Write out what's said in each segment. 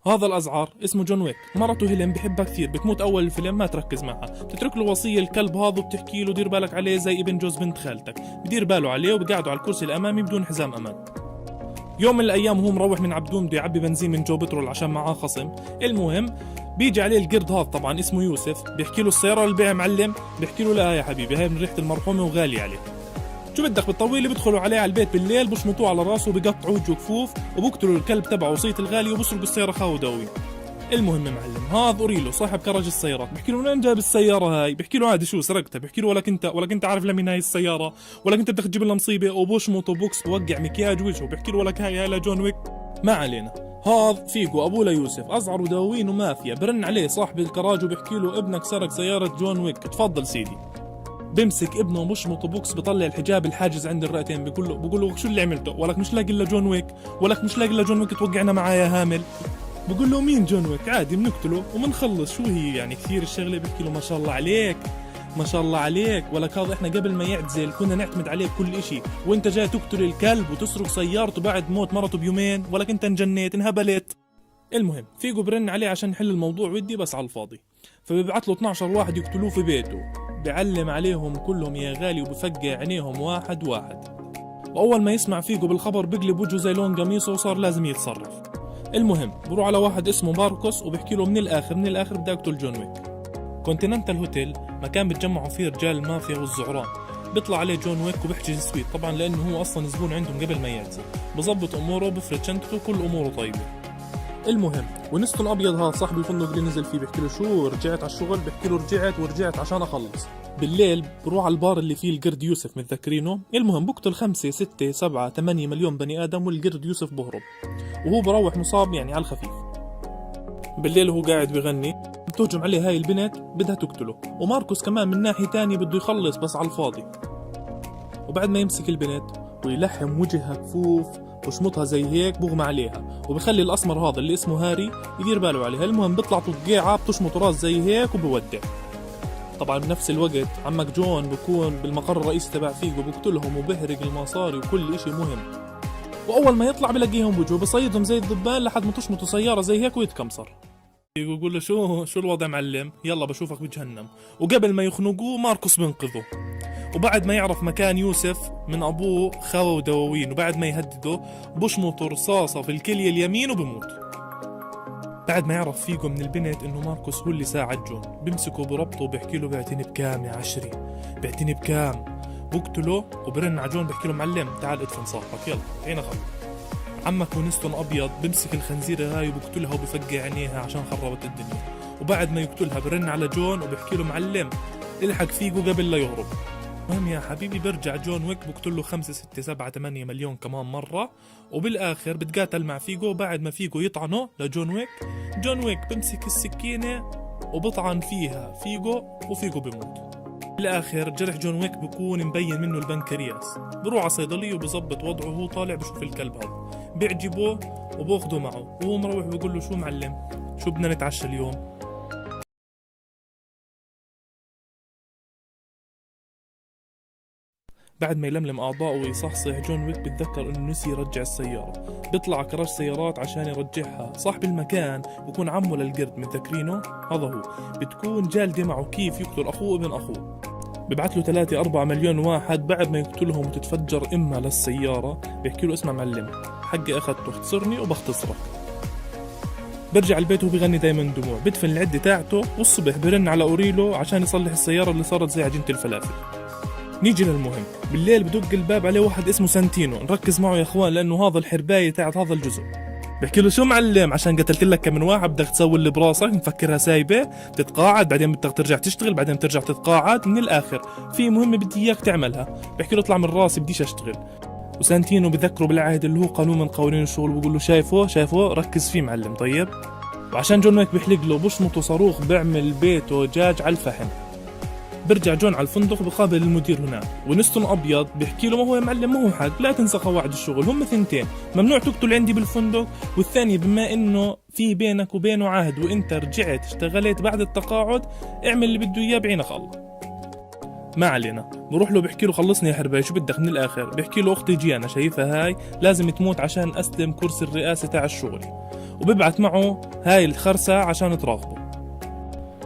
هذا الأزعر اسمه جون ويك، مرته هيلين بحبها كثير، بتموت أول الفيلم ما تركز معها، بتترك له وصية الكلب هذا وبتحكي له دير بالك عليه زي ابن جوز بنت خالتك، بدير باله عليه وبقعده على الكرسي الأمامي بدون حزام أمان. يوم من الأيام وهو مروح من عبدون بده يعبي بنزين من جو بترول عشان معاه خصم، المهم بيجي عليه القرد هذا طبعا اسمه يوسف، بيحكي له السيارة للبيع معلم، بيحكي له لا يا حبيبي هاي من ريحة المرحومة وغالية عليه. شو بدك بالطويل بيدخلوا عليه على البيت بالليل بشمطوه على راسه وبيقطعوا وجهه كفوف وبقتلوا الكلب تبعه وصية الغالي وبسرقوا السيارة خاودوي. المهم معلم هذا اوريلو صاحب كراج السيارات بيحكي له وين جاب السيارة هاي؟ بيحكي له عادي شو سرقتها، بيحكي له ولك انت عارف لمين هاي السيارة؟ ولك انت بدك تجيب لنا مصيبة، وبشمطه بوكس بوقع مكياج وجهه، بيحكي له ولك هاي لجون ويك. ما علينا، هذا فيجو ابوه ليوسف ازعر ودواوين ومافيا، برن عليه صاحب الكراج وبيحكي له ابنك سرق سيارة جون ويك تفضل سيدي. بمسك ابنه وبشمطه بوكس، بطلع الحجاب الحاجز عند الرئتين، بقول له شو اللي عملته؟ ولك مش لاقي الا جون ويك، ولك مش لاقي الا جون ويك توقعنا معاه يا هامل. بقول له مين جون ويك؟ عادي بنقتله وبنخلص، شو هي يعني كثير الشغله؟ بيحكي له ما شاء الله عليك ما شاء الله عليك، ولك هذا احنا قبل ما يعتزل كنا نعتمد عليه كل اشي، وانت جاي تقتل الكلب وتسرق سيارته بعد موت مرته بيومين، ولك انت انجنيت انهبلت. المهم فيجو برن عليه عشان نحل الموضوع ودي بس على الفاضي، فبيبعت له 12 واحد يقتلوه في بيته، بيعلم عليهم كلهم يا غالي وبفقع عينيهم واحد واحد. واول ما يسمع فيجو بالخبر بقلب وجهه زي لون قميصه وصار لازم يتصرف. المهم بروح على واحد اسمه ماركوس وبحكي له من الاخر بدي اقتل جون ويك. كونتيننتال هوتيل مكان بتجمعوا فيه رجال المافيا والزعران، بيطلع عليه جون ويك وبحجز سويت طبعا لانه هو اصلا زبون عندهم قبل ما يعزل، بظبط اموره بفرد شنطته كل اموره طيبه. المهم ونستون ابيض هذا صاحب الفندق اللي نزل فيه بيحكي له شو رجعت على الشغل؟ بيحكي له رجعت عشان اخلص. بالليل بروح على البار اللي فيه القرد يوسف متذكرينه؟ المهم بقتل 5 6 7 8 مليون بني ادم والقرد يوسف بهرب، وهو بروح مصاب يعني على الخفيف. بالليل وهو قاعد بغني بتهجم عليه هاي البنت بدها تقتله، وماركوس كمان من ناحية تانية بده يخلص بس على الفاضي. وبعد ما يمسك البنت ويلحم وجهها كفوف وشمطها زي هيك بغمى عليها، وبخلي الاسمر هذا اللي اسمه هاري يدير باله عليها. المهم بيطلع توقيعة بتشمط راس زي هيك وبودع. طبعا بنفس الوقت عمك جون بكون بالمقر الرئيسي تبع فيجو بقتلهم وبهرق المصاري وكل اشي مهم، واول ما يطلع بلاقيهم بوجهه بصيدهم زي الذبان لحد ما تشمطوا سيارة زي هيك ويتكمصر. يقول له شو الوضع معلم؟ يلا بشوفك بجهنم. وقبل ما يخنقوه ماركوس بينقذه، وبعد ما يعرف مكان يوسف من ابوه خاوه ودواوين، وبعد ما يهدده بشمط رصاصة في الكلية اليمين وبموت. بعد ما يعرف فيجو من البنت انه ماركوس هو اللي ساعد جون، بمسكه بربطه وبيحكي له بعتني بكام يا عشري؟ بعتني بكام؟ بقتله وبرن على جون بيحكي له معلم تعال ادفن صاحبك يلا عينا خلص. عمك ونستون ابيض بمسك الخنزيره هاي وبقتلها وبفقع عينيها عشان خربت الدنيا، وبعد ما يقتلها برن على جون وبيحكي له معلم الحق فيجو قبل لا يهرب. المهم يا حبيبي برجع جون ويك بقتل له 5 6 7 8 مليون كمان مرة، وبالآخر بتقاتل مع فيجو. بعد ما فيجو يطعنه لجون ويك، جون ويك بمسك السكينة وبطعن فيها فيجو وفيجو بموت. بالآخر جرح جون ويك بكون مبين منه البنكرياس، بروح على صيدلية وبظبط وضعه وهو طالع بشوف الكلب هذا بيعجبه وباخده معه، وهو مروح بيقول له شو معلم شو بدنا نتعشى اليوم؟ بعد ما يلملم أعضاءه ويصحصح جون ويك بتذكر إنه نسي يرجع السيارة، بيطلع كراج سيارات عشان يرجعها. صاحب المكان بكون عمه للقرد متذكرينه؟ هذا هو، بتكون جالدة معه كيف يقتل أخوه وابن أخوه. ببعث له 3 4 مليون واحد، بعد ما يقتلهم وتتفجر إما للسيارة بيحكي له اسمع معلم حقي أخذته اختصرني وبختصرك. برجع البيت وبيغني دايما دموع، بدفن العدة تاعته والصبح برن على أوريلو عشان يصلح السيارة اللي صارت زي عجينة الفلافل. نيجي للمهم، بالليل بدق الباب عليه واحد اسمه سانتينو، نركز معه يا اخوان لانه هذا الحرباية تاعت هذا الجزء. بحكي له شو معلم عشان قتلت لك كم من واحد بدك تسوي اللي براسك مفكرها سايبة؟ بتتقاعد بعدين بدك ترجع تشتغل بعدين بترجع تتقاعد. من الاخر في مهمة بدي اياك تعملها. بحكي له اطلع من راسي بديش اشتغل. وسانتينو بذكره بالعهد اللي هو قانون من قوانين الشغل، بقول له شايفه ركز فيه معلم طيب. وعشان جون ويك بيحلق له بشمطه صاروخ بيعمل بيته دجاج على الفحم. برجع جون على الفندق بقابل المدير هناك، ونستون ابيض بيحكي له ما هو يا معلم ما هو حق، لا تنسى قواعد الشغل هم ثنتين، ممنوع تقتل عندي بالفندق، والثاني بما انه في بينك وبينه عهد وانت رجعت اشتغلت بعد التقاعد اعمل اللي بده اياه بعينك الله. ما علينا، بروح له بحكي له خلصني يا حرباي شو بدك من الاخر؟ بحكي له اختي جيانا شايفها هاي لازم تموت عشان استلم كرسي الرئاسة تاع الشغل، وببعت معه هاي الخرسة عشان تراقبه.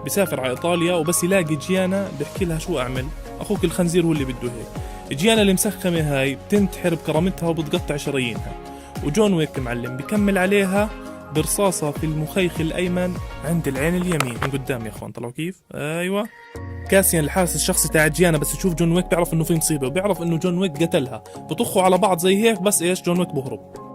بسافر على إيطاليا وبس يلاقي جيانا بيحكي لها شو أعمل، أخوك الخنزير هو اللي بده هيك. جيانا اللي مسخمة هاي بتنتحر بكرامتها وبتقطع شرايينها، وجون ويك معلم بكمل عليها برصاصة في المخيخ الأيمن عند العين اليمين من قدام. يا اخوان طلعوا كيف؟ أيوة. كاسيان الحارس الشخصي تاع جيانا بس يشوف جون ويك بيعرف انه في مصيبة، وبيعرف انه جون ويك قتلها، بطخوا على بعض زي هيك، بس ايش جون ويك بهرب.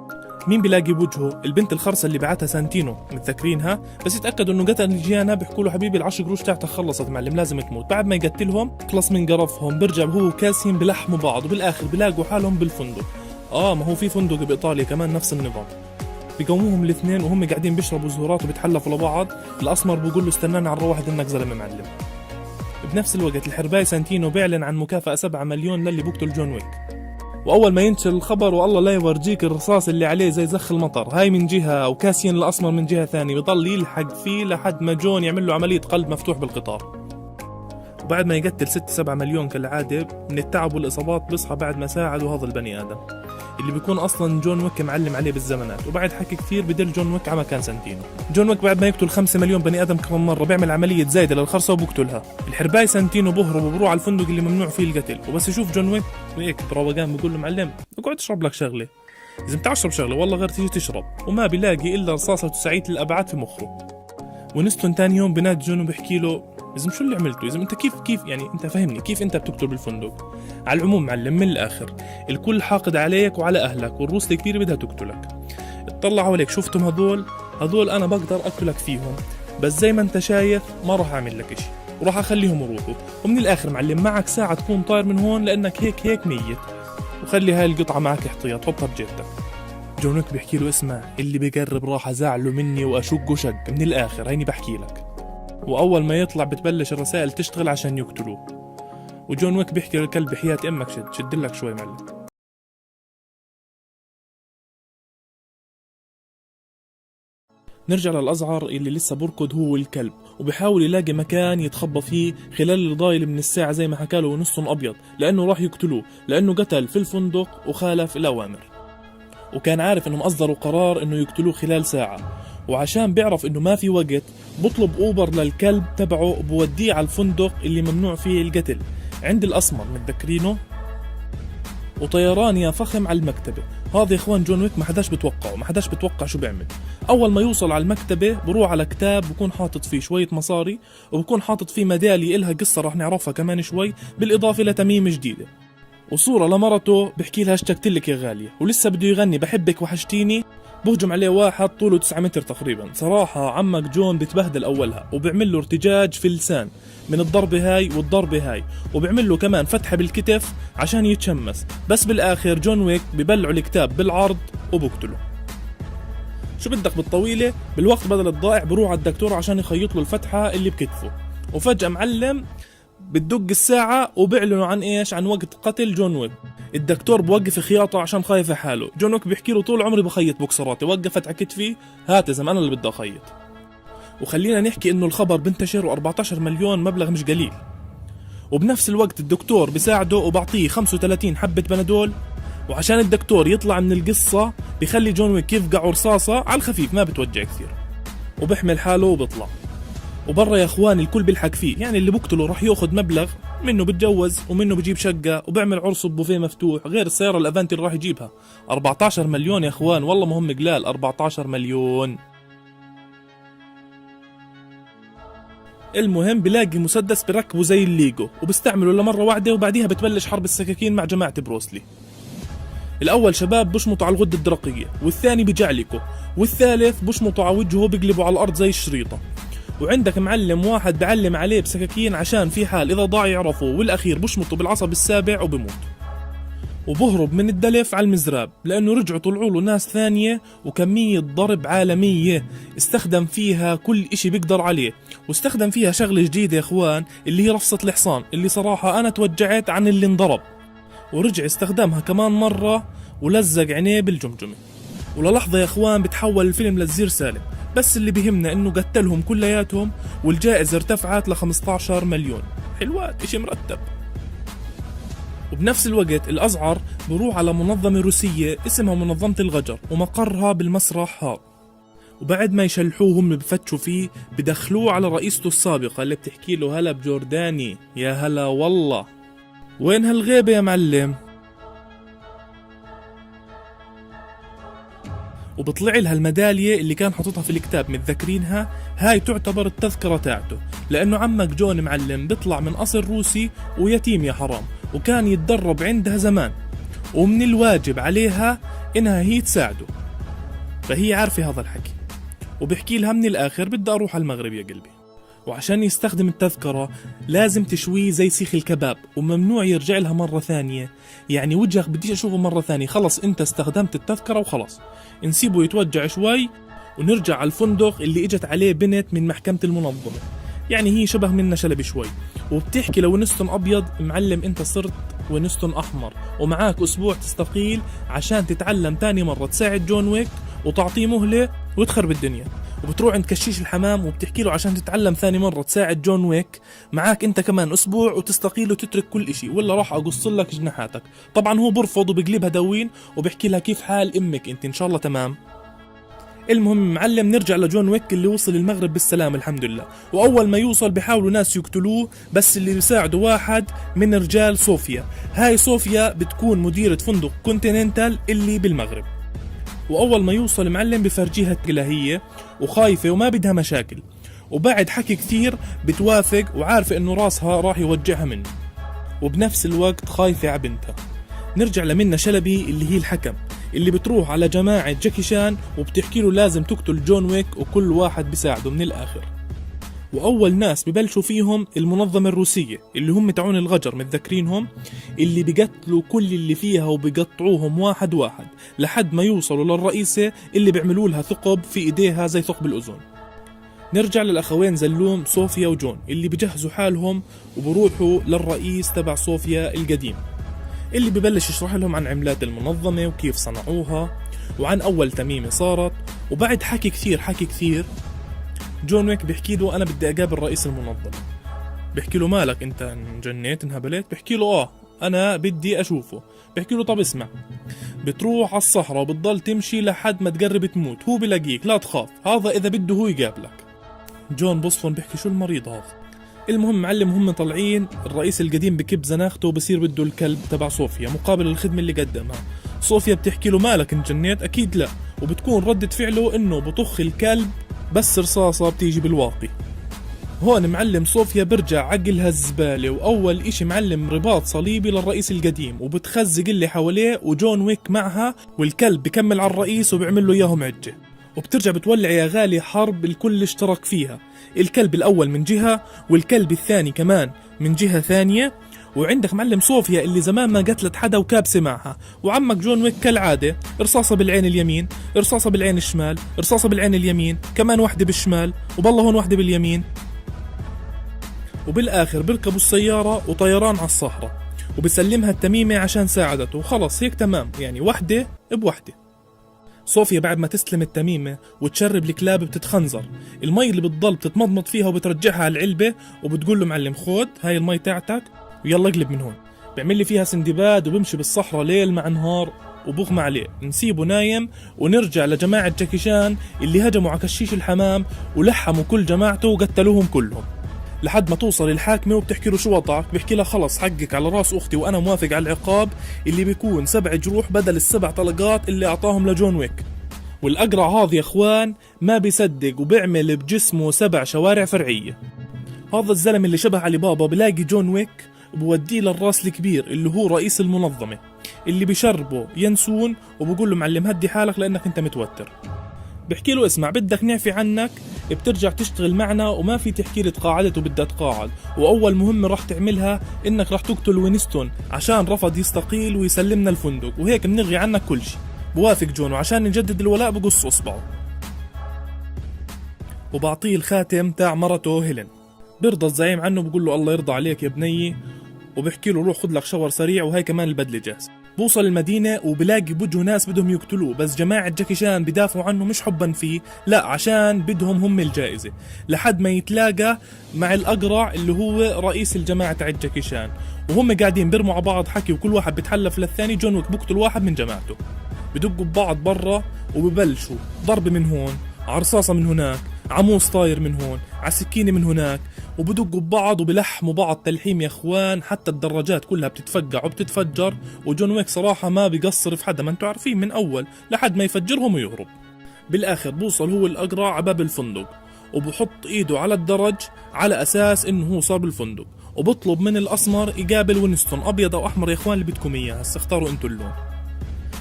مين بيلاقي بوجهه؟ البنت الخرسة اللي بعتها سانتينو، متذكرينها؟ بس يتأكدوا انه قتل جيانا بيحكوا له حبيبي ال10 قروش تاعتك خلصت معلم لازم تموت. بعد ما يقتلهم خلص من قرفهم بيرجع هو وكاسيان بلحموا بعض، وبالاخر بيلاقوا حالهم بالفندق. ما هو في فندق بايطاليا كمان نفس النظام. بيقوموهم الاثنين وهم قاعدين بيشربوا زهورات وبيتحلفوا لبعض. الاسمر بيقول له استناني على الروح انك زلمه معلم. بنفس الوقت الحرباي سانتينو بيعلن عن مكافأة 7 مليون للي بقتل جون ويك. واول ما ينشر الخبر والله لا يورجيك الرصاص اللي عليه زي زخ المطر، هاي من جهه وكاسيان الاسمر من جهه ثانيه، بيضل يلحق فيه لحد ما جون يعمل له عمليه قلب مفتوح بالقطار. وبعد ما يقتل 6-7 مليون كالعاده من التعب والاصابات بيصحى بعد ما ساعدوا هذا البني ادم اللي بيكون اصلا جون ويك معلم عليه بالزمانات. وبعد حكي كثير بدل جون ويك على مكان سانتينو. جون ويك بعد ما يقتل 5 مليون بني ادم كمان مره بيعمل عمليه زايده للخرصه وبقتلها. الحرباي سانتينو بهرب وبروح على الفندق اللي ممنوع فيه القتل، وبس يشوف جون ويك هيك بروقان بيقول له معلم اقعد اشرب لك شغله، اذا بتعرف تشرب شغله والله غير تيجي تشرب. وما بيلاقي الا رصاصه تسعية الابعاد في مخه. ونستون ثاني يوم بنادي جون وبحكي له إذا شو اللي عملته، إذا أنت كيف يعني أنت فهمني كيف أنت بتقتل بالفندق. على العموم معلم من الآخر الكل حاقد عليك وعلى أهلك، والروس الكبيرة بدها تقتلك. اطلع حواليك شفتم هذول أنا بقدر أقتلك فيهم، بس زي ما أنت شايف ما راح أعمل لك إشي وراح أخليهم يروحوا. ومن الآخر معلم معك ساعة تكون طاير من هون لأنك هيك ميت، وخلي هاي القطعة معك احتياط حطها بجيبتك. جون ويك بيحكي له اسمع اللي بيقرب راح أزعله مني وأشقه شق. من الآخر هيني بحكي لك. وأول ما يطلع بتبلش الرسائل تشتغل عشان يقتلوه. وجون ويك بيحكي للكلب حياة أمك شد لك شوي معلم. نرجع للأزعر اللي لسه بركض هو والكلب، وبيحاول يلاقي مكان يتخبى فيه خلال الضايل من الساعة زي ما حكاله ونصهم أبيض، لأنه راح يقتلوه لأنه قتل في الفندق وخالف الأوامر، وكان عارف إنهم أصدروا قرار إنه يقتلوه خلال ساعة. وعشان بيعرف إنه ما في وقت بطلب أوبر للكلب تبعه وبوديه على الفندق اللي ممنوع فيه القتل عند الأسمر متذكرينه. وطيران يا فخم على المكتبة. هذا يا إخوان جون ويك ما حداش بتوقع شو بيعمل. أول ما يوصل على المكتبة بروح على كتاب بكون حاطط فيه شوية مصاري، وبكون حاطط فيه ميدالية إلها قصة راح نعرفها كمان شوي، بالإضافة لتميمة جديدة وصورة لمرته بحكي لها اشتقت لك يا غالية، ولسه بده يغني بحبك وحشتيني. بهجم عليه واحد طوله 9 متر تقريبا. صراحة عمك جون بتبهدل أولها وبيعمل له ارتجاج في اللسان من الضربة هاي والضربة هاي، وبيعمل له كمان فتحة بالكتف عشان يتشمس. بس بالآخر جون ويك ببلعوا الكتاب بالعرض وبقتله. شو بدك بالطويلة؟ بالوقت بدل الضائع بروح على الدكتور عشان يخيط له الفتحة اللي بكتفه. وفجأة معلم بتدق الساعة وبيعلنوا عن ايش؟ عن وقت قتل جون ويك. الدكتور بوقف خياطه عشان خايف حاله. جون ويك بيحكي له طول عمري بخيط بوكسراتي، وقفت على كتفي هات يا زلمه انا اللي بدي اخيط. وخلينا نحكي انه الخبر بنتشر و14 مليون مبلغ مش قليل. وبنفس الوقت الدكتور بيساعده وبعطيه 35 حبة بنادول، وعشان الدكتور يطلع من القصة بيخلي جون ويك يفقع رصاصة على الخفيف ما بتوجع كثير، وبيحمل حاله وبيطلع. وبرا يا اخوان الكل بيلحق فيه، يعني اللي بقتله راح ياخذ مبلغ، منه بتجوز ومنه بجيب شقة وبعمل عرس ببوفيه مفتوح، غير السيارة الافانتي اللي راح يجيبها. 14 مليون يا اخوان والله ما هم قلال، 14 مليون. المهم بلاقي مسدس بركبه زي الليجو وبستعمله لمرة واحدة، وبعديها بتبلش حرب السكاكين مع جماعة بروسلي. الأول شباب بشمطوا على الغدة الدرقية، والثاني بجعلكوا، والثالث بشمطوا على وجهه بيقلبوا على الأرض زي الشريطة. وعندك معلم واحد بعلم عليه بسكاكين عشان في حال إذا ضاع يعرفوه، والأخير بشمطوا بالعصب السابع وبموت. وبهرب من الدلف على المزراب لأنه رجعوا طلعوا له ناس ثانية وكمية ضرب عالمية استخدم فيها كل إشي بيقدر عليه. واستخدم فيها شغلة جديدة يا إخوان اللي هي رفصة الحصان، اللي صراحة أنا توجعت عن اللي انضرب. ورجع استخدامها كمان مرة ولزق عينيه بالجمجمة. وللحظة يا إخوان بتحول الفيلم للزير سالم، بس اللي بيهمنا إنه قتلهم كلياتهم، والجائزة ارتفعت ل15 مليون. حلوات إشي مرتب. وبنفس الوقت الأزعر بروح على منظمة روسية اسمها منظمة الغجر، ومقرها بالمسرح هذا. وبعد ما يشلحوه هم بفتشوا فيه بدخلوه على رئيسته السابقة اللي بتحكي له هلا بجورداني، يا هلا والله وين هالغيبة يا معلم. وبطلع لها الميدالية اللي كان حاططها في الكتاب متذكرينها، هاي تعتبر التذكرة تاعته، لأنه عمك جون معلم بيطلع من أصل روسي ويتيم يا حرام، وكان يتدرب عندها زمان، ومن الواجب عليها إنها هي تساعده، فهي عارفة هذا الحكي. وبحكي لها من الآخر بدي أروح على المغرب يا قلبي، وعشان يستخدم التذكرة لازم تشويه زي سيخ الكباب، وممنوع يرجع لها مرة ثانية، يعني وجهك بديش أشوفه مرة ثانية، خلص أنت استخدمت التذكرة وخلص. نسيبه يتوجع شوي ونرجع على الفندق اللي اجت عليه بنت من محكمة المنظمة، يعني هي شبه منا شلبي شوي، وبتحكي لوينستون أبيض معلم أنت صرت وينستون أحمر، ومعاك أسبوع تستقيل عشان تتعلم تاني مرة تساعد جون ويك وتعطيه مهلة وتخرب الدنيا. وبتروح عند كشيش الحمام وبتحكي له عشان تتعلم ثاني مرة تساعد جون ويك معاك انت كمان اسبوع وتستقيل وتترك كل اشي، ولا راح اقص لك جناحاتك. طبعا هو برفض وبقلبها دوين وبحكي لها كيف حال امك انت، ان شاء الله تمام. المهم معلم نرجع لجون ويك اللي وصل المغرب بالسلام الحمد لله، واول ما يوصل بيحاولوا ناس يقتلوه، بس اللي بيساعده واحد من رجال صوفيا. هاي صوفيا بتكون مديرة فندق كونتيننتال اللي بالمغرب. واول ما يوصل معلم بفرجيها هي وخايفة وما بدها مشاكل، وبعد حكي كثير بتوافق وعارفة انه راسها راح يوجعها منه، وبنفس الوقت خايفة على بنتها. نرجع لمنى شلبي اللي هي الحكم اللي بتروح على جماعة جاكي شان وبتحكي له لازم تقتل جون ويك وكل واحد بيساعده من الآخر. وأول ناس ببلشوا فيهم المنظمة الروسية اللي هم تعون الغجر متذكرينهم، اللي بيقتلوا كل اللي فيها وبيقطعوهم واحد واحد لحد ما يوصلوا للرئيسة اللي بيعملوا لها ثقب في إيديها زي ثقب الأذن. نرجع للأخوين زلوم صوفيا وجون اللي بيجهزوا حالهم وبروحوا للرئيس تبع صوفيا القديم، اللي ببلش يشرح لهم عن عملات المنظمة وكيف صنعوها وعن أول تميمة صارت. وبعد حكي كثير جون ويك بيحكي له أنا بدي أقابل رئيس المنظمة. بيحكي له مالك أنت انجنيت انهبلت؟ بيحكي له أنا بدي أشوفه. بيحكي له طب اسمع، بتروح على الصحراء وبتضل تمشي لحد ما تقرب تموت، هو بلاقيك لا تخاف، هذا إذا بده هو يقابلك. جون بصفن بيحكي شو المريض هذا. المهم معلم هم طالعين، الرئيس القديم بكب زناخته وبصير بده الكلب تبع صوفيا مقابل الخدمة اللي قدمها. صوفيا بتحكي له مالك انجنيت؟ أكيد لا، وبتكون ردة فعله إنه بطخ الكلب بس رصاصة بتيجي بالواقي. هون معلم صوفيا برجع عقلها الزبالة، وأول إشي معلم رباط صليبي للرئيس القديم وبتخزق اللي حواليه، وجون ويك معها والكلب بكمل على الرئيس وبيعمل له إياهم عجة، وبترجع بتولع يا غالي حرب الكل اشترك فيها، الكلب الأول من جهة والكلب الثاني كمان من جهة ثانية. وعندك معلم صوفيا اللي زمان ما قتلت حدا وكابسة معها، وعمك جون ويك كالعادة رصاصة بالعين اليمين، رصاصة بالعين الشمال، رصاصة بالعين اليمين، كمان واحدة بالشمال، وبالله هون واحدة باليمين. وبالآخر بيركبوا السيارة وطيران على الصحراء وبسلمها التميمة عشان ساعدته، وخلص هيك تمام، يعني واحدة بوحدة. صوفيا بعد ما تستلم التميمة وتشرب الكلاب بتتخنزر، المي اللي بتضل بتتمضمض فيها وبترجعها على العلبة وبتقول له معلم خود هاي المي تاعتك ويلا اقلب من هون. بيعمل لي فيها سندباد وبمشي بالصحراء ليل مع نهار وبغمى عليه. نسيبه نايم ونرجع لجماعة جاكي شان اللي هجموا على كشيش الحمام ولحموا كل جماعته وقتلوهم كلهم، لحد ما توصل الحاكمة وبتحكي له شو وضعك. بيحكي لها خلص حقك على راس أختي وأنا موافق على العقاب اللي بيكون 7 جروح بدل ال7 طلقات اللي أعطاهم لجون ويك. والأقرع هذا يا أخوان ما بيصدق وبيعمل بجسمه 7 شوارع فرعية. هذا الزلم اللي شبه علي بابا بلاقي جون ويك بوديه للراس الكبير اللي هو رئيس المنظمة اللي بيشربه ينسون وبقول له معلم هدي حالك لأنك أنت متوتر. بحكي له اسمع بدك نعفي عنك بترجع تشتغل معنا وما في تحكي لي تقاعدت وبدها تقاعد، وأول مهمة راح تعملها إنك راح تقتل وينستون عشان رفض يستقيل ويسلمنا الفندق، وهيك بنلغي عنك كل شيء. بوافق جون وعشان نجدد الولاء بقص إصبعه وبعطيه الخاتم تاع مرته هيلين. برضى الزعيم عنه بقول له الله يرضى عليك يا بني، وبحكي له روح خذ لك شاور سريع وهي كمان البدله جاهز. بوصل المدينة وبلاقي بوجهه ناس بدهم يقتلوه، بس جماعة جاكي شان بدافعوا عنه مش حبا فيه، لا عشان بدهم هم الجائزة، لحد ما يتلاقى مع الأقرع اللي هو رئيس الجماعة تاع جاكي شان، وهم قاعدين بيرموا على بعض حكي وكل واحد بتحلف للثاني. جون ويك بقتل واحد من جماعته، بدقوا ببعض برا وببلشوا ضرب من هون عرصاصة من هناك، عموس طاير من هون، عسكينة من هناك، وبدقوا ببعض وبلحموا بعض تلحيم يا اخوان، حتى الدراجات كلها بتتفقع وبتتفجر. وجون ويك صراحة ما بيقصر في حدا، ما انتوا عارفين، من اول لحد ما يفجرهم ويهرب. بالاخر بوصل هو الاقرع على باب الفندق، وبحط ايده على الدرج على اساس انه هو صار بالفندق، وبطلب من الاسمر يقابل وينستون، ابيض او احمر يا اخوان اللي بدكم اياه، هسه اختاروا انتوا اللون.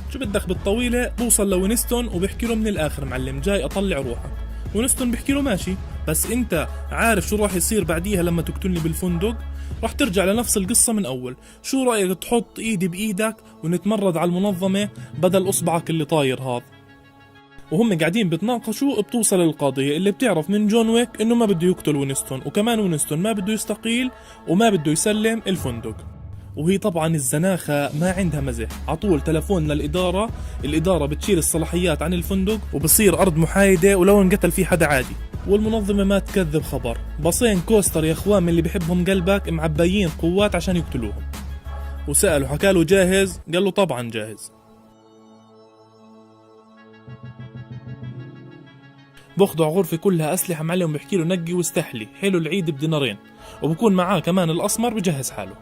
شو بدك بالطويلة؟ بوصل لوينستون وبحكي له من الاخر معلم جاي اطلع روحك. وينستون بحكي له ماشي، بس انت عارف شو راح يصير بعديها لما تقتلني بالفندق؟ راح ترجع لنفس القصة من اول. شو رأيك تحط ايدي بايدك ونتمرد على المنظمة بدل اصبعك اللي طاير هذا؟ وهم قاعدين بتناقشوا، بتوصل القضية اللي بتعرف من جون ويك انه ما بده يقتل وينستون، وكمان وينستون ما بده يستقيل وما بده يسلم الفندق. وهي طبعا الزناخة ما عندها مزح، عطول تلفون للإدارة، الإدارة بتشيل الصلاحيات عن الفندق وبصير أرض محايدة ولو انقتل فيه حدا عادي. والمنظمة ما تكذب خبر، باصين كوستر يا اخوان من اللي بحبهم قلبك معبايين قوات عشان يقتلوهم. وسأله حكاله جاهز؟ قال له طبعا جاهز. بخضع غرفة كلها أسلحة معلم، بحكي له نقي واستحلي، حلو العيد بدينارين، وبكون معاه كمان الأسمر بجهز حاله.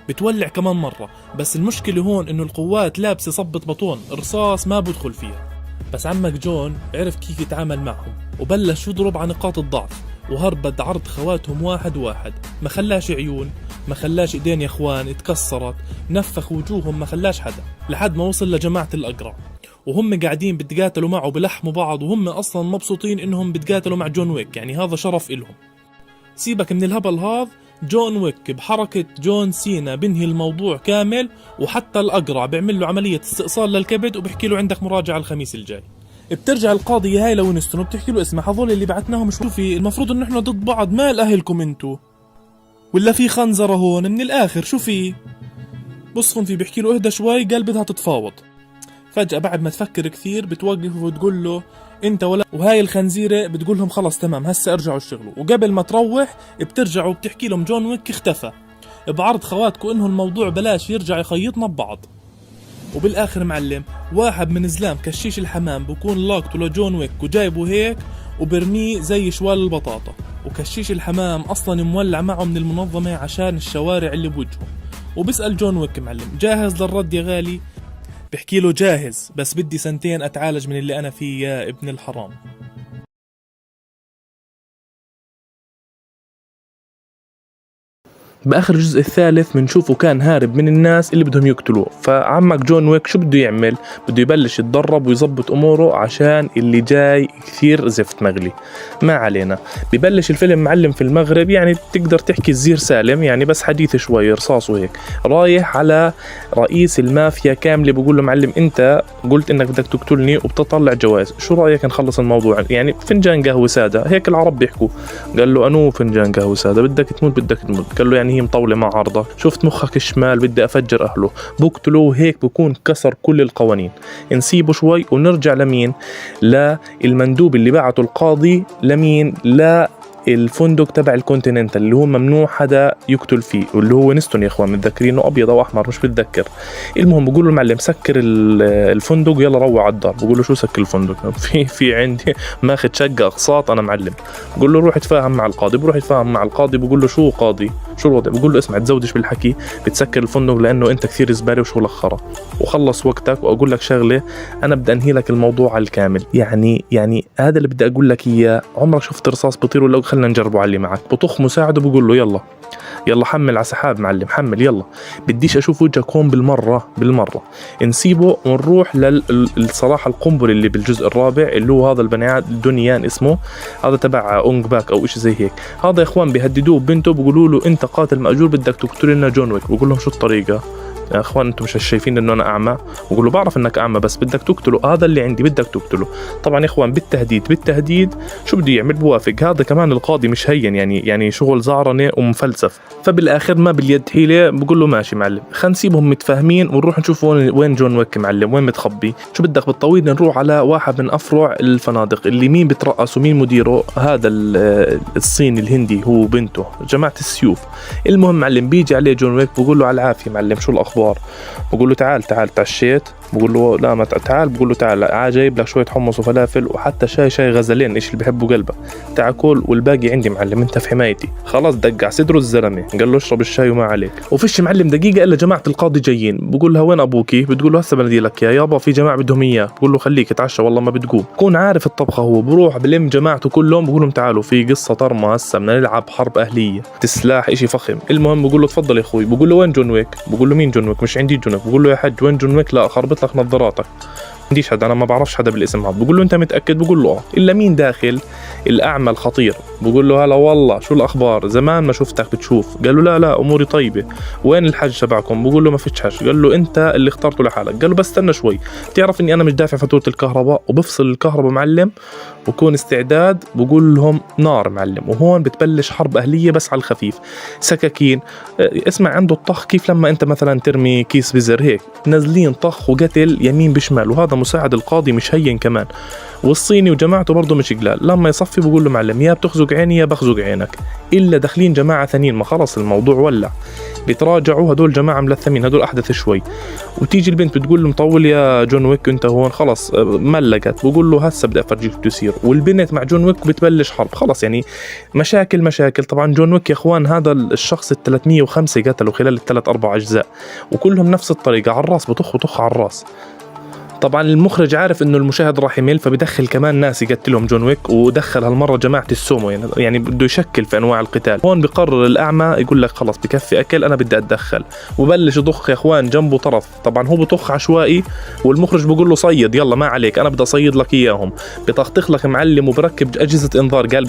بتولع كمان مرة، بس المشكلة هون إنه القوات لابسة صبة بطون، رصاص ما بدخل فيها. بس عمك جون عرف كيف يتعامل معهم، وبلش يضرب على نقاط الضعف، وهربد عرض خواتهم واحد واحد، ما خلاش عيون، ما خلاش ايدين يا اخوان اتكسرت، نفخ وجوههم ما خلاش حدا، لحد ما وصل لجماعة الأقرع. وهم قاعدين بتقاتلوا معه بلحموا بعض، وهم أصلا مبسوطين إنهم بتقاتلوا مع جون ويك، يعني هذا شرف إلهم. سيبك من الهبل هذا، جون ويك بحركة جون سينا بنهي الموضوع كامل، وحتى الأقرع بيعمل له عملية استئصال للكبد وبحكي له عندك مراجعة الخميس الجاي. بترجع القاضية هاي لوينستون وبتحكي له اسمع هذول اللي بعتناهم شوفي المفروض إنه إحنا ضد بعض، مال أهلكم انتو ولا في خنزرة هون من الآخر شوفي. بصفن فيه بحكي له اهدى شوي، قال بدها تتفاوض. فجأة بعد ما تفكر كثير بتوقف وتقول له انت ولا، وهاي الخنزيرة بتقول لهم خلص تمام هسه ارجعوا اشتغلوا. وقبل ما تروح بترجع وبتحكي لهم جون ويك اختفى، بعرض خواتكم انه الموضوع بلاش يرجع يخيطنا ببعض. وبالاخر معلم واحد من زلام كشيش الحمام بكون لاقته لجون ويك وجايبه هيك وبرميه زي شوال البطاطا، وكشيش الحمام اصلا مولع معه من المنظمة عشان الشوارع اللي بوجهه. وبسأل جون ويك معلم جاهز للرد يا غالي؟ بحكي له جاهز، بس بدي سنتين اتعالج من اللي انا فيه يا ابن الحرام. بآخر الجزء الثالث بنشوفه كان هارب من الناس اللي بدهم يقتلوه. فعمك جون ويك شو بده يعمل؟ بده يبلش يتدرب ويظبط أموره عشان اللي جاي كثير زفت مغلي. ما علينا، ببلش الفيلم معلم في المغرب، يعني تقدر تحكي الزير سالم، يعني بس حديث شوي رصاص وهيك. رايح على رئيس المافيا كاملة بقول له معلم أنت قلت إنك بدك تقتلني وبتطلع جواز، شو رأيك نخلص الموضوع؟ يعني فنجان قهوة سادة، هيك العرب بيحكوا. قال له أنو فنجان قهوة سادة، بدك تموت بدك تموت. قال له يعني هي مطولة مع عرضك، شفت مخك الشمال بدي أفجر أهله، بقتله هيك بكون كسر كل القوانين. نسيبه شوي ونرجع لمين؟ للمندوب اللي بعته القاضي لمين؟ الفندق تبع الكونتيننتال اللي هو ممنوع حدا يقتل فيه، واللي هو وينستون يا اخوان، متذكرينه ابيض او احمر مش بتذكر. المهم بقول له المعلم سكر الفندق يلا روح على الدار. بقول له شو سكر الفندق؟ في عندي ماخذ شقه اقساط انا معلم. بقول له روح اتفاهم مع القاضي. بروح يتفاهم مع القاضي، بقول له شو قاضي شو الوضع؟ بقول له اسمع تزودش بالحكي، بتسكر الفندق لانه انت كثير زباله وشغلك خرا، وخلص وقتك. واقول لك شغله، انا بدي انهي لك الموضوع على الكامل، يعني هذا اللي بدي اقول لك اياه. عمرك شفت رصاص بيطير ولا خلينا نجربه على اللي معك؟ بطخ مساعده بقول له يلا حمل على سحاب معلم، حمل يلا، بديش اشوف وجهك هون بالمره. نسيبه ونروح للصراحه القنبل اللي بالجزء الرابع اللي هو هذا البني ادم دونيان اسمه، هذا تبع اونج باك او اشي زي هيك. هذا يا اخوان بيهددوه ببنته، بيقولوا له انت قاتل ماجور بدك تقتل لنا جون ويك. بقول لهم شو الطريقه يا اخوان؟ انتم مش شايفين انه انا اعمى؟ بقول له بعرف انك اعمى بس بدك تقتله، هذا اللي عندي بدك تقتله. طبعا يا اخوان بالتهديد شو بده يعمل؟ بوافق. هذا كمان القاضي مش هين، يعني شغل زعرنه ومفلسف. فبالاخر ما باليد حيله، بقول له ماشي معلم خلينا نسيبهم متفاهمين ونروح نشوف وين جون ويك معلم، وين متخبي. شو بدك بالطويل؟ نروح على واحد من افرع الفنادق اللي مين بترأس ومين مديره؟ هذا الصيني الهندي هو بنته، جماعه السيوف. المهم معلم بيجي عليه جون ويك بقول له على العافيه معلم شو الاخبار؟ بقول له تعال تعشيت؟ بقول له لا ما تعال، بقول له تعال جايب لك شويه حمص وفلافل وحتى شاي غزلين، ايش اللي بحبه قلبك، تعال كل والباقي عندي معلم، انت في حمايتي. خلاص دق صدره الزلمه، قال له اشرب الشاي وما عليك. وفيش معلم دقيقه الا جماعه القاضي جايين، بقول لها وين ابوكي؟ بتقول له هسه بنادي لك يا يابا، في جماعه بدهم اياه. بقول له خليك اتعشى والله ما بتقوم. كون عارف الطبخه هو، بروح بلم جماعته كلهم بقول لهم تعالوا في قصه طرمه هسه بدنا نلعب حرب اهليه، السلاح اشي فخم. المهم بقول له تفضل يا اخوي. بقول له وين جون ويك؟ بقول له مين جون ويك؟ مش عندي جون ويك. بقول له يا حج وين جون ويك؟ لا خربط لك نظاراتك، عنديش حدا، انا ما بعرفش حدا بالاسم هذا. بقول له انت متاكد؟ بقول له الا مين داخل؟ الاعمى الخطير. بقول له هلا والله شو الاخبار، زمان ما شفتك بتشوف. قال له لا اموري طيبه. وين الحج تبعكم؟ بقول له ما فيش حج. قال له انت اللي اخترته لحالك. قال له بس استنى شوي، بتعرف اني انا مش دافع فاتوره الكهرباء؟ وبفصل الكهرباء معلم وكون استعداد. بقول لهم نار معلم، وهون بتبلش حرب اهليه بس على الخفيف، سكاكين. اسمع عنده الطخ، كيف لما انت مثلا ترمي كيس بزر هيك نازلين طخ وقتل يمين بشمال. وهذا مساعد القاضي مش هين كمان، والصيني وجماعته برضه مش قلال. لما يصفي بقول له معلم يا بتخزق عيني يا بخزق عينك. الا داخلين جماعه ثانيين، ما خلص الموضوع ولع، بيتراجعوا هدول جماعه ملثمين، هدول احدث شوي. وتيجي البنت بتقول له مطول يا جون ويك انت هون؟ خلص ملقت. بقول له هسه بدي افرجيك بده يصير. والبنت مع جون ويك بتبلش حرب، خلص يعني مشاكل. طبعا جون ويك يا اخوان هذا الشخص ال 305 قتلوا خلال الثلاث اربع اجزاء، وكلهم نفس الطريقه، على الراس بطخ على الراس. طبعا المخرج عارف انه المشاهد راح يمل، فبدخل كمان ناس يقتلهم جون ويك، ودخل هالمره جماعه السومو، يعني بده يشكل في انواع القتال. هون بقرر الاعمى يقول لك خلص بكفي اكل، انا بدي اتدخل، وبلش يضخ يا اخوان جنبه طرف. طبعا هو بطخ عشوائي، والمخرج بقول له صيد يلا ما عليك انا بدي اصيد لك اياهم. بطخ لك معلم وبركب اجهزه انذار. قال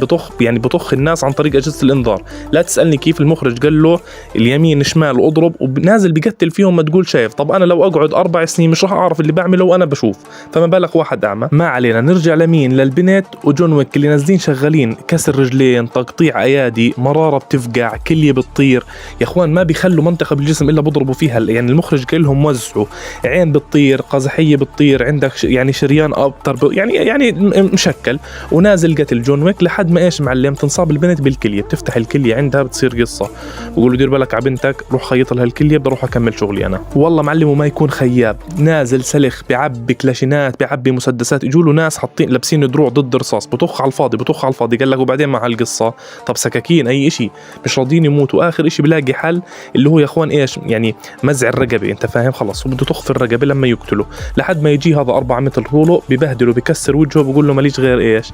بطخ الناس عن طريق اجهزه الانذار. لا تسالني كيف، المخرج قال له اليمين شمال واضرب، ونازل بقتل فيهم ما تقول شايف. طب انا لو اقعد 4 سنين مش راح اعرف اللي بعمله وانا بشوف، فما بالك واحد اعمى. ما علينا، نرجع لمين؟ للبنت وجون ويك اللي نازلين شغالين، كسر رجلين، تقطيع ايادي، مراره بتفقع، كليه بتطير. يا اخوان ما بيخلوا منطقه بالجسم الا بضربوا فيها، يعني المخرج قال لهم وزعوا، عين بتطير، قزحيه بتطير، عندك يعني شريان ابطر يعني مشكل. ونازل قتل جون ويك لحد ما ايش معلم تنصاب البنت بالكليه، بتفتح الكليه عندها بتصير قصه. بقول له دير بالك على بنتك، روح خيط لها الكليه، بدي اروح اكمل شغلي انا. والله معلم وما يكون خياب، نازل سلخ بيعبي كلاشينات، بيعبي مسدسات. اجوا له ناس حاطين لابسين دروع ضد رصاص، بطخ على الفاضي. قال لك وبعدين مع هالقصه طب سكاكين اي اشي، مش راضيين يموتوا. اخر اشي بلاقي حل اللي هو يا اخوان ايش يعني مزع الرقبه، انت فاهم؟ خلص وبده تخ في الرقبه لما يقتله، لحد ما يجي هذا 4 متر طوله ببهدله بكسر وجهه. بقول له ماليش غير ايش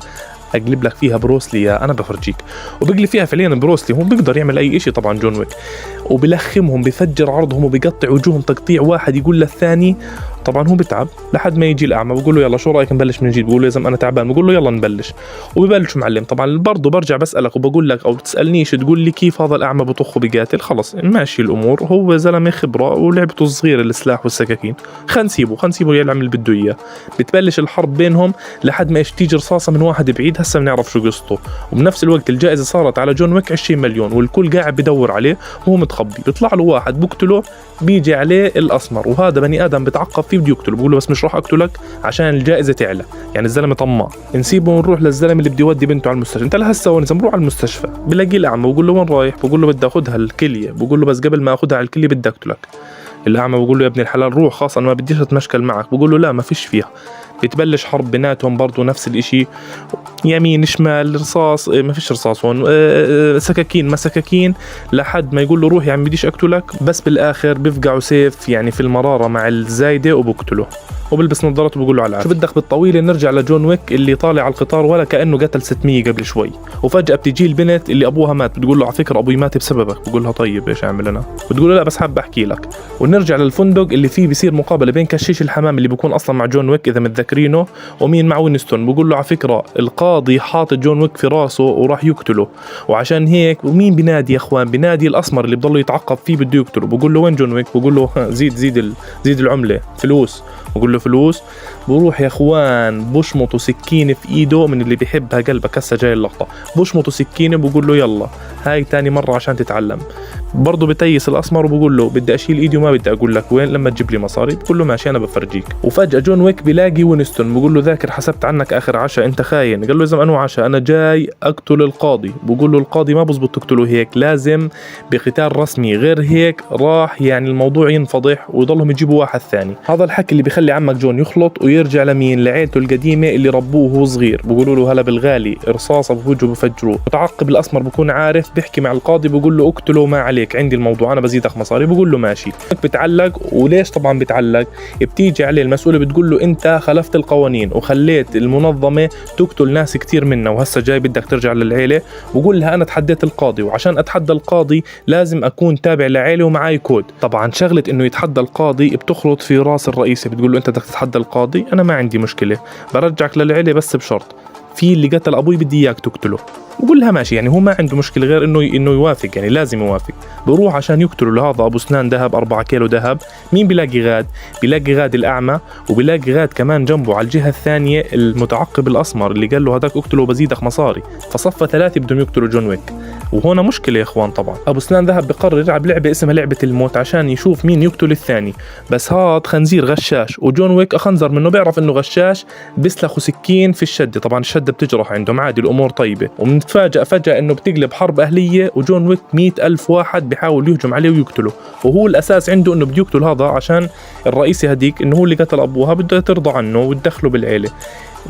اقلب لك فيها بروسلي يا انا بفرجيك. وبقلب فيها فعليا بروسلي، هو بيقدر يعمل اي شيء طبعا جون ويك، وبلخمهم بفجر عرضهم وبيقطع وجوههم تقطيع واحد يقول للثاني. طبعا هو بتعب لحد ما يجي الاعمى، بقول له يلا شو رايك نبلش من جديد؟ بقول له يا زلمه انا تعبان. بقول له يلا نبلش، وببلش معلم. طبعا برضه برجع بسالك وبقول لك او بتسالنيش تقول لي كيف هذا الاعمى بطخ وبيقاتل. خلص ماشي الامور، هو زلمه خبره ولعبته الصغيره السلاح والسكاكين، خلينا نسيبه يعمل اللي بده اياه. بتبلش الحرب بينهم لحد ما تيجي رصاصه من واحد بعيد، هسه بنعرف شو قصته. وبنفس الوقت الجائزه صارت على جون ويك 20 مليون، والكل قاعد بدور عليه وهو متخبي. بيطلع له واحد بقتله، بيجي عليه الاسمر، وهذا بني ادم بتعقب فيه بده يقتله. بقول له بس مش راح اقتلك عشان الجائزه تعلى، يعني الزلمه طماع. نسيبه ونروح للزلمه اللي بده يودي بنته على المستشفى. انت لهسه وين؟ بنروح على المستشفى، بلاقي الاعمى بقول له وين رايح؟ بقول له بدي اخذها الكليه. بقول له بس قبل ما اخذها على الكليه بدي اقتلك. الاعمى بقول له يا ابن الحلال روح، خاص انا ما بديش اتمشكل معك. بقول له لا ما فيش فيها. بتبلش حرب بيناتهم برضو نفس الاشي، يمين شمال رصاص، ما فيش رصاص هون، سكاكين ما سكاكين، لحد ما يقول له روح يعني بديش اقتلك. بس بالاخر بيفقعوا سيف يعني في المرارة مع الزايدة وبقتله، وبلبس نظارته وبقول له على العافية. شو بدك بالطويلة؟ نرجع لجون ويك اللي طالع على القطار ولا كأنه قتل 600 قبل شوي. وفجأة بتجي البنت اللي ابوها مات، بتقول له على فكرة ابوي مات بسببك. بقول لها طيب ايش اعمل انا؟ بتقول له لا بس حاب احكي لك. ونرجع للفندق اللي فيه بيصير مقابلة بين كشيش الحمام اللي بيكون اصلا مع جون ويك اذا متذكرينه، ومين مع وينستون. بقول له على فكرة القاضي حاطط جون ويك في راسه وراح يقتله، وعشان هيك ومين بنادي يا اخوان؟ بنادي الاسمر اللي بضله يتعقب فيه بده يقتله. بقول له وين جون ويك؟ بقول له زيد العملة فلوس. بقول له فلوس، بروح يا اخوان بشمطوا سكينة في ايده، من اللي بيحبها قلبك هسه جاي اللقطة، بشمطوا سكينة بقول له يلا هاي تاني مرة عشان تتعلم. برضه بتيس الاسمر وبقول له بدي اشيل ايدي وما بدي اقول لك وين لما تجيب لي مصاري، بقول له ماشي انا بفرجيك. وفجأة جون ويك بيلاقي وينستون بقول له ذاكر حسبت عنك اخر عشاء انت خاين. قال له اذا انه عشاء انا جاي اقتل القاضي. بقول له القاضي ما بزبط تقتله هيك، لازم بقتال رسمي، غير هيك راح يعني الموضوع ينفضح ويضلهم يجيبوا واحد ثاني. هذا الحكي اللي بيخلي عمك جون يخلط ويرجع لمين؟ لعيلته القديمة اللي ربوه وهو صغير. بقولوا له هلا بالغالي رصاصة بوجهه بفجروه. متعقب الاسمر بكون عارف، بيحكي مع القاضي بقول له اقتله ما عليك، عندي الموضوع انا بزيدك مصاري. بقول له ماشي. بتعلق. وليش طبعا بتعلق؟ بتيجي عليه المسؤولة بتقول له انت خالفت القوانين وخليت المنظمة تقتل ناس كتير منا، وهسه جاي بدك ترجع للعيلة. وقول لها انا تحديت القاضي، وعشان اتحدى القاضي لازم اكون تابع لعيلة ومعاي كود. طبعا شغلة انه يتحدى القاضي بتخلط في راس الرئيسي، بتقول له انت بدك تتحدى القاضي، انا ما عندي مشكلة برجعك للعيلة بس بشرط في اللي قتل ابوي بدي اياك تقتله. بقول لها ماشي، يعني هو ما عنده مشكلة غير انه يوافق، يعني لازم يوافق. بروح عشان يقتلوا لهذا ابو اسنان ذهب 4 كيلو ذهب. مين بيلاقي غاد؟ بيلاقي غاد الاعمى، وبيلاقي غاد كمان جنبه على الجهة الثانية المتعقب الاسمر اللي قال له هذاك اقتله بزيدك مصاري. فصفى 3 بدهم يقتلوا جون ويك، وهنا مشكلة يا اخوان. طبعا ابو اسنان ذهب بقرر يلعب لعبة اسمها لعبة الموت عشان يشوف مين يقتل الثاني، بس هاد خنزير غشاش، وجون ويك اخنزر منه، بيعرف انه غشاش، بيسلخوا سكين في الشدة. طبعا الشدة بتجرح عندهم عادي، الامور طيبة. ومنتفاجأ فجأة انه بتقلب حرب اهلية، وجون ويك 100,000 واحد بيحاول يهجم عليه ويقتله، وهو الاساس عنده انه بده يقتل هذا عشان الرئيسي هديك انه هو اللي قتل ابوها، بده ترضى عنه وتدخله بالعيلة.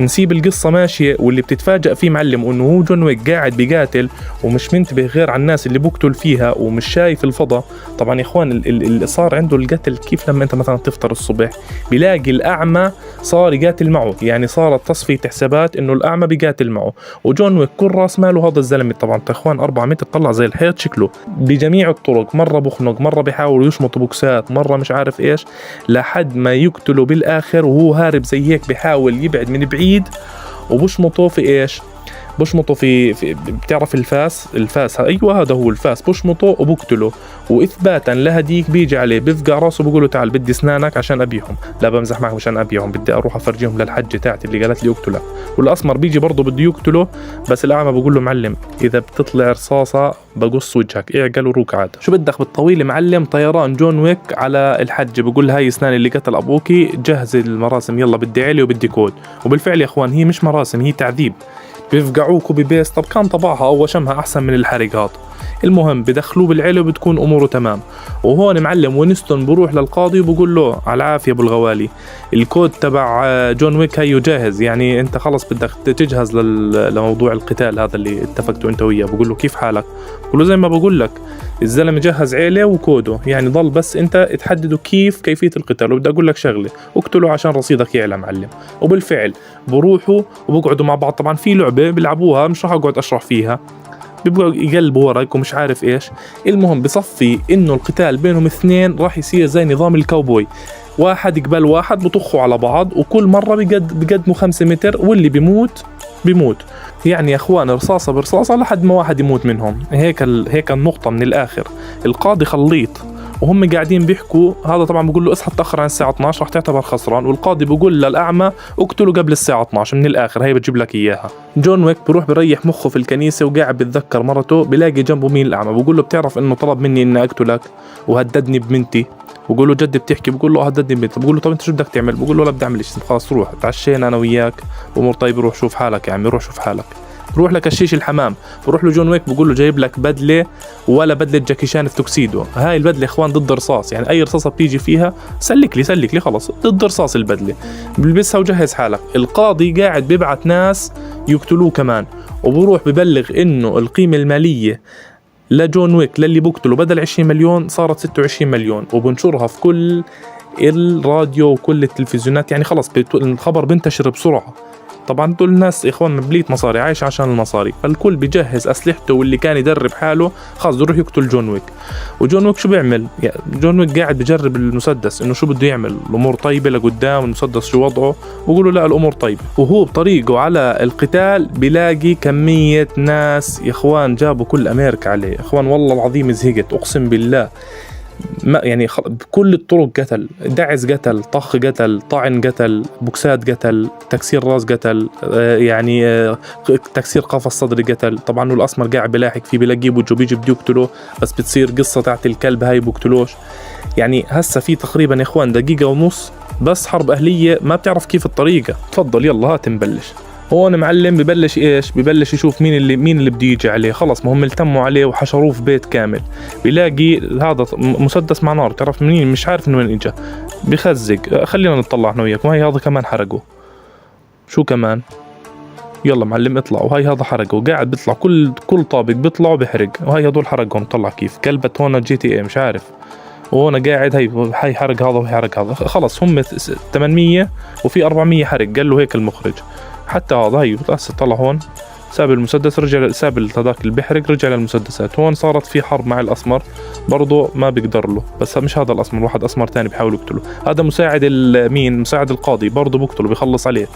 نسيب القصة ماشية، واللي بتتفاجأ فيه معلم انه هو جون ويك قاعد بيقاتل ومش منتبه غير على الناس اللي بقتل فيها ومش شايف الفضاء. طبعا يا اخوان اللي صار عنده القتل كيف لما انت مثلا تفطر الصبح بيلاقي الاعمى صار يقاتل معه، يعني صارت تصفية حسابات انه الاعمى بيقاتل معه. وجون ويك كل راس ماله هذا الزلمة. طبعا يا اخوان 4 متر طلع زي الحيط شكله بجميع الطرق، مرة بخنق، مرة بيحاول يشمط بوكسات، مرة مش عارف ايش، لحد ما يقتله بالاخر وهو هارب زي هيك، بيحاول يبعد من بعيد وبشمطه في ايش؟ بشمطه في بتعرف الفاس ايوه هذا هو الفاس، بشمطه وبقتله. واثباتا لهديك بيجي عليه بفقع راسه بقول له تعال بدي اسنانك عشان ابيهم. لا بمزح معك مشان ابيهم، بدي اروح افرجيهم للحجه تاعتي اللي قالت لي اقتلك. والاسمر بيجي برضه بده يقتله، بس الاعمى بقول له معلم اذا بتطلع رصاصه بقص وجهك، اعقل وروك عاد. شو بدك بالطويل معلم؟ طيران جون ويك على الحجه، بقول هاي اسنان اللي قتل ابوكي، جهز المراسم يلا بدي عيلي وبدي كود. وبالفعل يا اخوان هي مش مراسم، هي تعذيب، بيفقعوك وبيبيس. طب كان طبعها او وشمها احسن من الحرق هذا. المهم بدخلوه بالعيله وبتكون اموره تمام. وهون معلم وينستون بروح للقاضي وبقول له على العافيه ابو الغوالي، الكود تبع جون ويك هيو جاهز، يعني انت خلص بدك تجهز لموضوع القتال هذا اللي اتفقتوا انت وياه. بقول له كيف حالك؟ بقول له زي ما بقول لك الزلمه جهز عيله وكوده، يعني ضل بس انت تحددوا كيفيه القتال. وبدي اقول لك شغله، اقتلوا عشان رصيدك يعلى معلم. وبالفعل بروحوا وبقعدوا مع بعض. طبعا في لعبه بيلعبوها مش راح اقعد اشرح فيها، بيبقوا يقلبوا ورق ومش عارف ايش. المهم بصفي انه القتال بينهم 2 راح يصير زي نظام الكاوبوي، واحد يقبل واحد بطخوا على بعض، وكل مرة بقدموا 5 متر، واللي بيموت. يعني يا اخوان رصاصة برصاصة لحد ما واحد يموت منهم. هيك النقطة من الاخر. القاضي خليط وهم قاعدين بيحكوا، هذا طبعا بيقول له اصحى تأخر عن الساعة 12 راح تعتبر خسران، والقاضي بيقول للأعمى اقتله قبل الساعة 12. من الآخر هي بتجيب لك إياها. جون ويك بروح بريح مخه في الكنيسة وقاعد بتذكر مرته، بلاقي جنبه مين؟ الأعمى. بيقول له بتعرف إنه طلب مني إني أقتلك وهددني ببنتي. بقول له جدي بتحكي؟ بقول له هددني ببنتي. بقول له طب انت شو بدك تعمل؟ بقول له لا بدي اعمل شيء، خلاص روح تعشينا انا وياك امور طيب، روح شوف حالك يا عمي، روح شوف حالك. بروح لكشيش الحمام، بروح له جون ويك بقول له جايب لك بدله ولا بدله جاكي شان في توكسيدو. هاي البدله اخوان ضد رصاص، يعني اي رصاصه بتيجي فيها سلك لي خلص ضد رصاص البدله، بلبسها وجهز حالك. القاضي قاعد بيبعت ناس يقتلوه كمان، وبروح ببلغ انه القيمه الماليه لجون ويك للي بقتله بدل 20 مليون صارت 26 مليون، وبنشرها في كل الراديو وكل التلفزيونات، يعني خلص الخبر بنتشر بسرعه. طبعا دول الناس اخوان مبليت مصاري، عايش عشان المصاري، فالكل بيجهز اسلحته، واللي كان يدرب حاله خلاص بده يروح يقتل جون ويك. وجون ويك شو بيعمل؟ يعني جون ويك قاعد بجرب المسدس انه شو بده يعمل، الامور طيبه لقدام، المسدس شو وضعه، بقولوا لا الامور طيبه. وهو بطريقه على القتال بيلاقي كميه ناس يا اخوان جابوا كل امريكا عليه. اخوان والله العظيم زهقت اقسم بالله. ما يعني بكل الطرق قتل، دعس قتل، طخ قتل، طعن قتل، بوكسات قتل، تكسير راس قتل، تكسير قفص صدري قتل. طبعا الأسمر قاعد بلاحق فيه بلاقيه بوجه بيجي بده يقتله، بس بتصير قصة تاعت الكلب هاي بقتلوش. يعني هسه في تقريبا يا اخوان دقيقة ونص بس حرب أهلية، ما بتعرف كيف الطريقة. تفضل يلا هات نبلش. هون معلم ببلش ايش؟ ببلش يشوف مين اللي بده يجي عليه. خلص ما هم التموا عليه وحشروه في بيت كامل. بيلاقي هذا مسدس مع نار، تعرف منين؟ مش عارف من وين اجى. بخزق. خلينا نطلع احنا وياك. وهي هذا كمان حرقه. شو كمان؟ يلا معلم اطلع. وهي هذا حرقه قاعد بيطلع كل طابق بيطلع وبيحرق. وهي هذول حرقهم. طلع كيف كلبة هون GTA مش عارف. وهنا قاعد هي حرق هذا وهي حرق هذا. خلص هم 800 وفي 400 حرق. قال له هيك المخرج. حتى هذا هي بس طلع هون ساب المسدس، رجع ساب هذاك اللي بيحرق، رجع للمسدسات. هون صارت في حرب مع الأسمر برضه ما بيقدر له. بس مش هذا الأسمر، واحد أسمر تاني بيحاول يقتله. هذا مساعد مساعد القاضي برضه بيقتله، بيخلص عليه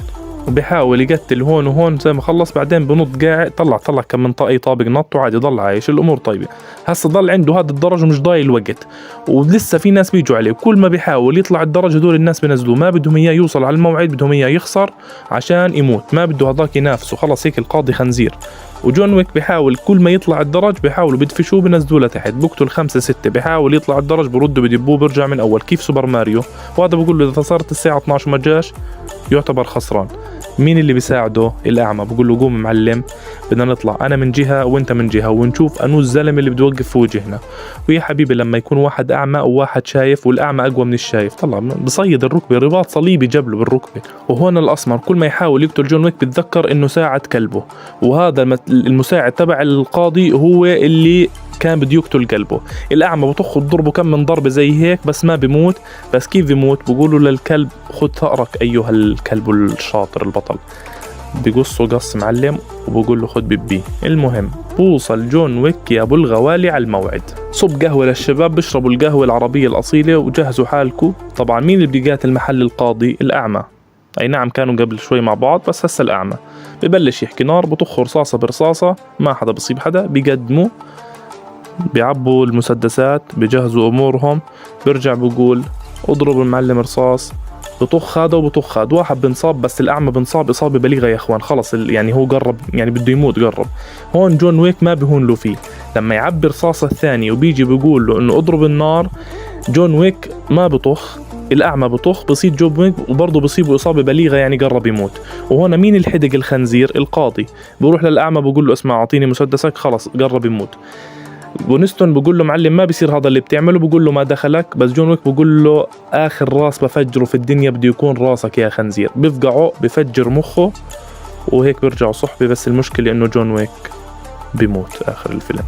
وبيحاول يقتل هون وهون. زي ما خلص بعدين بنط قاعد. طلع كم من اي طابق نط وعادي ضل عايش. الامور طيبه. هسه ضل عنده هذا الدرج ومش ضايل الوقت، ولسه في ناس بيجوا عليه. وكل ما بيحاول يطلع الدرج هدول الناس بينزلوه. ما بدهم اياه يوصل على الموعد، بدهم اياه يخسر عشان يموت. ما بده هذاك ينافسه. خلص هيك القاضي خنزير. وجون ويك بيحاول كل ما يطلع الدرج بيحاولوا بدفشوه بنزلوه لتحت. بقتل 5 6. بيحاول يطلع الدرج بردوا بدبوه بيرجع من اول كيف سوبر ماريو. وهذا بقول له اذا صارت الساعه 12 وما جاش يعتبر خسران. مين اللي بيساعده؟ الأعمى. بقول له قوم معلم بدنا نطلع، أنا من جهة وأنت من جهة، ونشوف أنو الزلمة اللي بده يوقف في وجهنا. ويا حبيبي لما يكون واحد أعمى وواحد شايف والأعمى أقوى من الشايف، طلع بصيد الركبة، رباط صليبي جبله بالركبة. وهون الأسمر كل ما يحاول يقتل جون ويك بتذكر إنه ساعد كلبه، وهذا المساعد تبع القاضي هو اللي كان بده يقتل قلبه. الأعمى بطخ ضربه كم من ضربة زي هيك بس ما بيموت. بس كيف بيموت؟ بقولوا للكلب خذ ثأرك أيها الكلب الشاطر البطل. بقصه قص معلم وبقول له خذ بيبي. المهم بوصل جون ويك يا ابو الغوالي على الموعد. صب قهوة للشباب بيشربوا القهوة العربية الأصيلة وجهزوا حالكم. طبعا مين اللي بيقاتل محل القاضي؟ الأعمى. أي نعم كانوا قبل شوي مع بعض بس هسه الأعمى. ببلش يحكي نار، بطخ رصاصة برصاصة، ما حدا بصيب حدا. بيقدموا بيعبوا المسدسات، بيجهزوا أمورهم. بيرجع بقول اضرب المعلم رصاص. بطخ هذا وبطخ هذا. واحد بنصاب بس الأعمى بنصاب إصابة بليغة يا إخوان. خلص يعني هو قرب، يعني بده يموت قرب. هون جون ويك ما بيهون له فيه. لما يعبي رصاصة الثانية وبيجي بيقول له إنه اضرب النار، جون ويك ما بطخ. الأعمى بطخ، بصيب جون ويك وبرضه بصيبه إصابة بليغة يعني قرب يموت. وهنا مين الحدق الخنزير؟ القاضي. بروح للأعمى بقول له اسمع أعطيني مسدسك، خلص قرب يموت. ونستون بقول له معلم ما بيصير هذا اللي بتعمله. بقول له ما دخلك. بس جون ويك بقول له آخر راس بفجره في الدنيا بده يكون راسك يا خنزير. بفقعه بفجر مخه وهيك بيرجعوا صحبة. بس المشكلة إنه جون ويك بيموت آخر الفيلم.